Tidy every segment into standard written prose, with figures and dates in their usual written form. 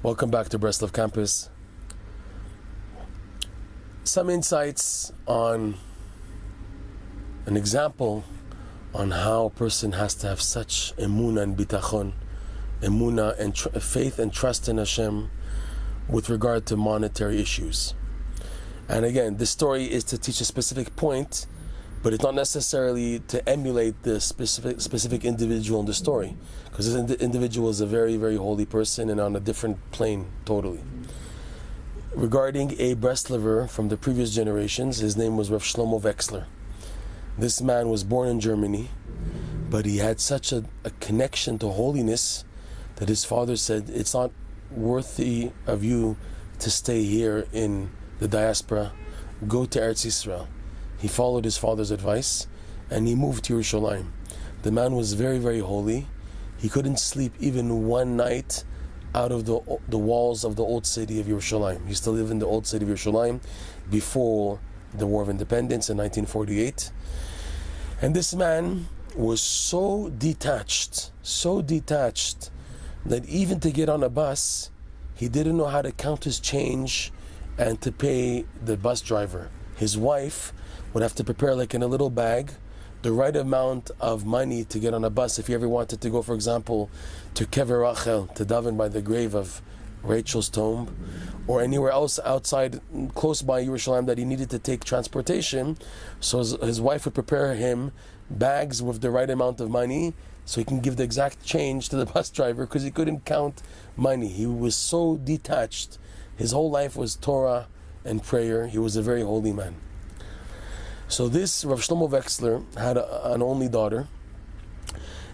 Welcome back to Breslov campus. Some insights on an example on how a person has to have such emunah and bitachon, emunah and faith and trust in Hashem with regard to monetary issues. And again, this story is to teach a specific point, but it's not necessarily to emulate the specific individual in the story, because this individual is a very, very holy person and on a different plane totally. Regarding a Breslover from the previous generations, his name was Reb Shlomo Wexler. This man was born in Germany, but he had such a connection to holiness that his father said, it's not worthy of you to stay here in the diaspora, go to Eretz Yisrael. He followed his father's advice and he moved to Yerushalayim. The man was very, very holy. He couldn't sleep even one night out of the walls of the old city of Yerushalayim. He used to live in the old city of Yerushalayim before the War of Independence in 1948. And this man was so detached that even to get on a bus, he didn't know how to count his change and to pay the bus driver. His wife would have to prepare, like in a little bag, the right amount of money to get on a bus. If you ever wanted to go, for example, to Kever Rachel, to daven by the grave of Rachel's tomb, or anywhere else outside, close by Yerushalayim that he needed to take transportation, so his wife would prepare him bags with the right amount of money so he can give the exact change to the bus driver, because he couldn't count money. He was so detached. His whole life was Torah and prayer. He was a very holy man. So this Reb Shlomo Wexler had an only daughter,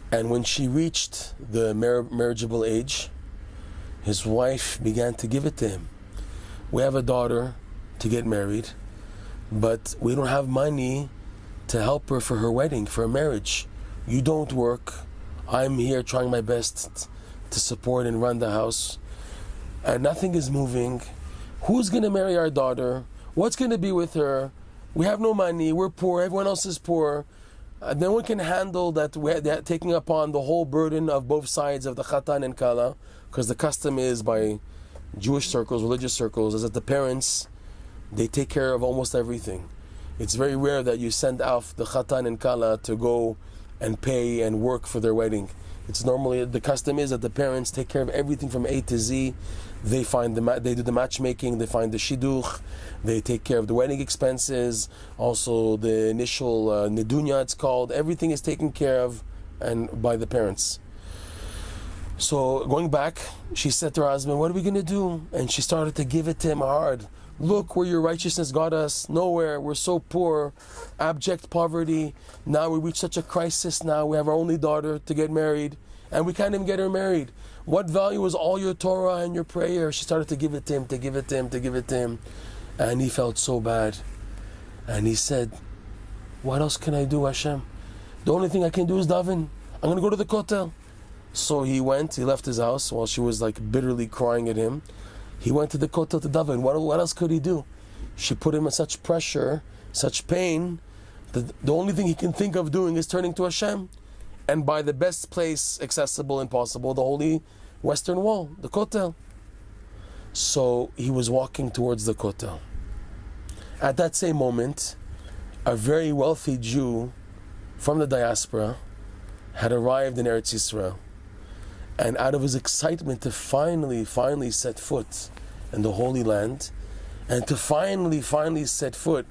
and when she reached the marriageable age, his wife began to give it to him. We have a daughter to get married, but we don't have money to help her for her wedding, for her marriage. You don't work. I'm here trying my best to support and run the house, and nothing is moving. Who's going to marry our daughter? What's going to be with her? We have no money, we're poor, everyone else is poor. No one can handle that they're taking upon the whole burden of both sides of the Khatan and Kala, because the custom is by Jewish circles, religious circles, is that the parents, they take care of almost everything. It's very rare that you send off the Khatan and Kala to go and pay and work for their wedding. It's normally, the custom is that the parents take care of everything from A to Z. They do the matchmaking, they find the shidduch, they take care of the wedding expenses, also the initial nedunya it's called. Everything is taken care of and by the parents. So going back, she said to her husband, what are we going to do? And she started to give it to him hard. Look where your righteousness got us, nowhere, we're so poor, abject poverty. Now we reach such a crisis now, we have our only daughter to get married, and we can't even get her married. What value is all your Torah and your prayer? She started to give it to him, and he felt so bad. And he said, what else can I do, Hashem? The only thing I can do is daven. I'm going to go to the Kotel. So he left his house while she was like bitterly crying at him. He went to the Kotel to daven. What else could he do? She put him in such pressure, such pain, that the only thing he can think of doing is turning to Hashem. And by the best place accessible and possible, the holy Western Wall, the Kotel. So he was walking towards the Kotel. At that same moment, a very wealthy Jew from the diaspora had arrived in Eretz Yisrael. And out of his excitement to finally set foot in the Holy Land, and to finally set foot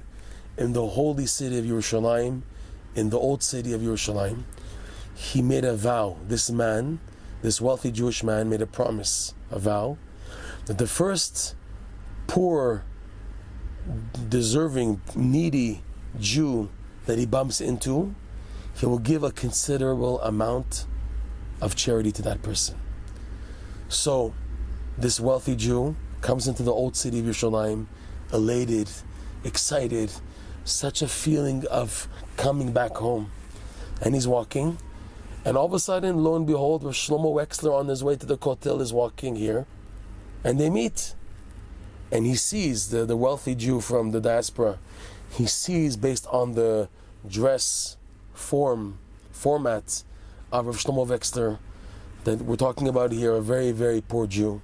in the holy city of Yerushalayim, in the old city of Yerushalayim, he made a vow. This wealthy Jewish man made a promise, a vow, that the first poor, deserving, needy Jew that he bumps into, he will give a considerable amount of charity to that person. So this wealthy Jew comes into the old city of Yerushalayim, elated, excited, such a feeling of coming back home. And he's walking, and all of a sudden, lo and behold, Reb Shlomo Wexler on his way to the Kotel is walking here, and they meet. And he sees the wealthy Jew from the diaspora. He sees, based on the dress format of Reb Shlomo Wexler, that we're talking about here, a very, very poor Jew.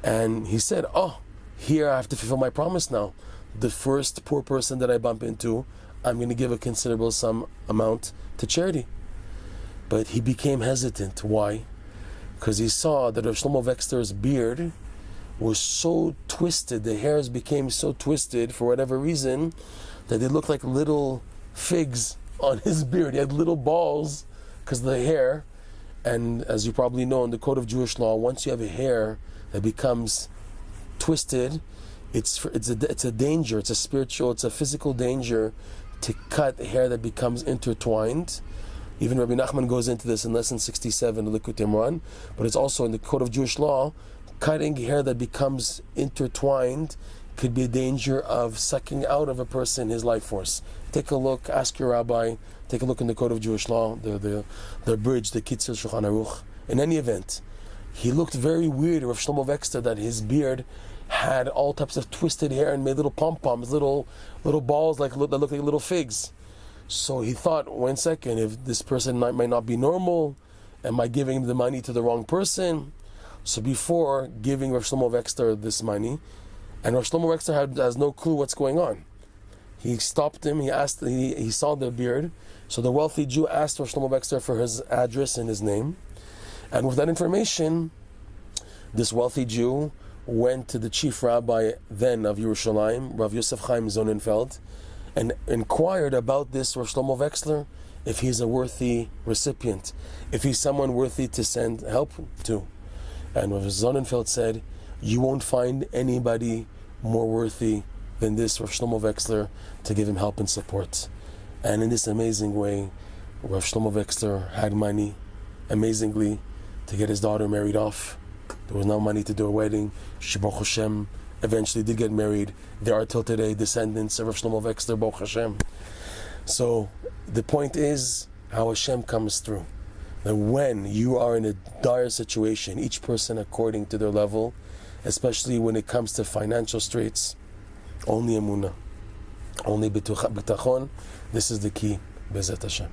And he said, oh, here I have to fulfill my promise now. The first poor person that I bump into, I'm going to give a considerable sum amount to charity. But he became hesitant. Why? Because he saw that Reb Shlomo Wexler's beard was so twisted, the hairs became so twisted for whatever reason, that they looked like little figs on his beard. He had little balls because of the hair. And as you probably know, in the code of Jewish law, once you have a hair that becomes twisted, it's a danger. It's a spiritual, it's a physical danger to cut hair that becomes intertwined. Even Rabbi Nachman goes into this in lesson 67 of Likutei Moharan, but it's also in the code of Jewish law. Cutting hair that becomes intertwined could be a danger of sucking out of a person his life force. Take a look, ask your rabbi, take a look in the code of Jewish law, the bridge, the Kitzur Shulchan Aruch. In any event, he looked very weird, Reb Shlomo Wexler, that his beard had all types of twisted hair and made little pom-poms, little balls that looked like little figs. So he thought, 1 second, if this person might not be normal, am I giving the money to the wrong person? So before giving Reb Shlomo Wexler this money, and Reb Shlomo Wexler has no clue what's going on, he stopped him. He saw the beard. So the wealthy Jew asked Reb Shlomo Wexler for his address and his name, and with that information, this wealthy Jew went to the chief rabbi then of Yerushalayim, Rav Yosef Chaim Sonnenfeld, and inquired about this Reb Shlomo Wexler, if he's a worthy recipient, if he's someone worthy to send help to. And Rav Sonnenfeld said, you won't find anybody more worthy than this Rav Shlomo Wexler to give him help and support. And in this amazing way, Rav Shlomo Wexler had money, amazingly, to get his daughter married off. There was no money to do a wedding. She, Baruch Hashem, eventually did get married. There are till today descendants of Rav Shlomo Wexler, Baruch Hashem. So the point is how Hashem comes through. That when you are in a dire situation, each person according to their level, especially when it comes to financial straits, only Emunah, only bitachon. This is the key. Bezat Hashem.